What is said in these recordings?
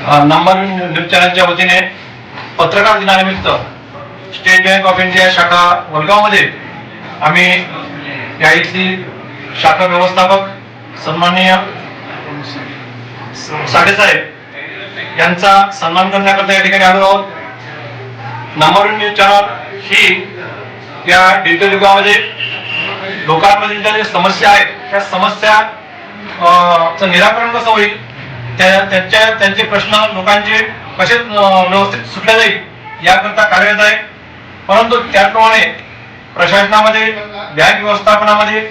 Number news चॅनलच्या वतीने पत्रकार दिनानिमित्त स्टेट बँक ऑफ इंडिया शाखा वडगावमध्ये आम्ही या इथली शाखा व्यवस्थापक सन्माननीय साहेब यांचा सन्मान करण्याकरता या ठिकाणी आलो आहोत. नंबर न्यूज चॅनल ही या डिजिटल युगामध्ये लोकांमधील ज्या समस्या आहेत त्या समस्या निराकरण कसं होईल, त्यांचे प्रश्न लोकांचे कसे व्यवस्थित सुटले जाईल याकरता कार्यरत आहे. परंतु त्याचप्रमाणे प्रशासनामध्ये बँक व्यवस्थापनामध्ये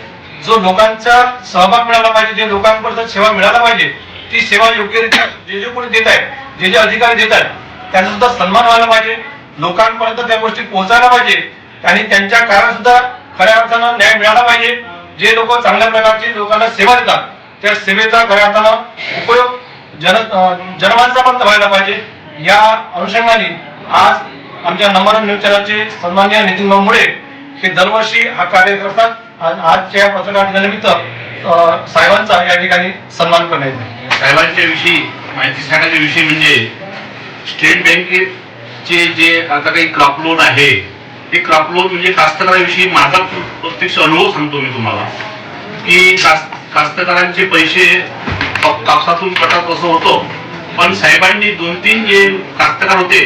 जो लोकांचा सहभाग मिळाला पाहिजे, जे लोकांपर्यंत सेवा मिळायला पाहिजे, ती सेवा योग्यरित्या जे जे कोणी देत आहेत, जे जे अधिकारी देत आहेत त्यांचा सुद्धा सन्मान व्हायला पाहिजे, लोकांपर्यंत त्या गोष्टी पोहोचायला पाहिजे आणि त्यांच्या कार्यात सुद्धा खऱ्या अर्थानं न्याय मिळाला पाहिजे. जे लोक चांगल्या प्रकारची लोकांना सेवा देतात त्या सेवेचा खऱ्या अर्थानं उपयोग जनमानसापर्यंत व्हायला पाहिजे. या अनुषंगाने आज आमच्या नंबर न्यूज चॅनलचे सन्माननीय नितीन भाऊ मुळे हे दरवर्षी हा कार्य करतात. आजच्या पत्रकार दिनानिमित्त साहेबांचा या ठिकाणी सन्मान करण्यात येईल. साहेबांच्या विषयी माहिती सांगण्याच्या विषयी म्हणजे स्टेट बँकेचे जे आता काही क्रॉप लोन आहे ते क्रॉप लोन म्हणजे कास्तकाराविषयी माझा प्रत्यक्ष अनुभव सांगतो मी तुम्हाला की कास्तकारांचे पैसे कापसातून कटात असं होतं. पण साहेबांनी 2-3 जे कास्तकार होते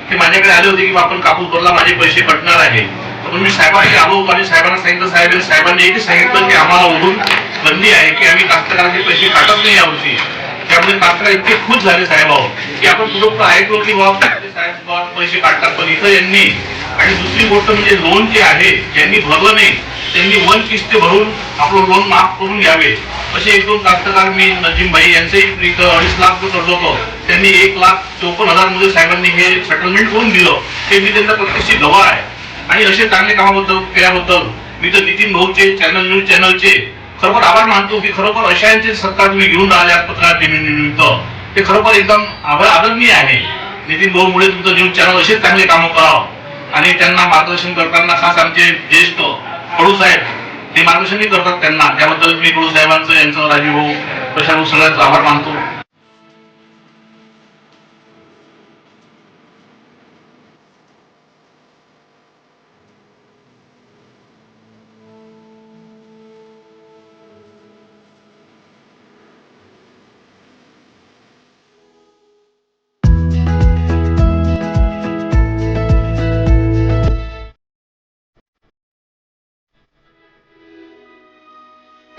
ते माझ्याकडे आले होते की आपण कापूस भरला, माझे पैसे कटणार आहे. म्हणून मी साहेबांकडे आलो आणि साहेबांना सांगितलं, साहेबांनी एकच सांगितलं की आम्हाला ओढून बंदी आहे की आम्ही कास्तकारांचे पैसे काटत नाही यावर्षी. त्यामुळे कास्तकार इतके खुश झाले साहेबांवर की आपण पुढे ऐकलो की साहेब पैसे काढतात. पण इथं यांनी आणि दुसरी गोष्ट म्हणजे लोन जे आहे ज्यांनी भरलं नाही त्यांनी 1 किस्त भरून आपलं लोन माफ करून घ्यावे. असे 1-2 कास्तकार मी नजीम भाई यांचे 2.5 लाख कर्ज होतं, त्यांनी 1,54,000 मध्ये साहेबांनी हे सेटलमेंट करून दिलं. ते मी त्यांचा प्रत्यक्ष गवाह आहे. आणि असे चांगले कामाबद्दल केल्याबद्दल मी तर नितीन भाऊचे न्यूज चॅनलचे खरोखर आभार मानतो की खरोखर अशांचे सत्कार तुम्ही घेऊन आले पत्रकार दिनानिमित्त. ते खरोखर एकदम आदरणीय आहे. नितीन भाऊ मुळे तुमचं न्यूज चॅनल असेच चांगले कामं करावं आणि त्यांना मार्गदर्शन करताना खास आमचे ज्येष्ठ कडू साहेब हे मार्गदर्शनही करतात त्यांना. त्याबद्दल मी कडू साहेबांचं यांचं राजीव भाऊ प्रशांत सगळ्यांचा आभार मानतो.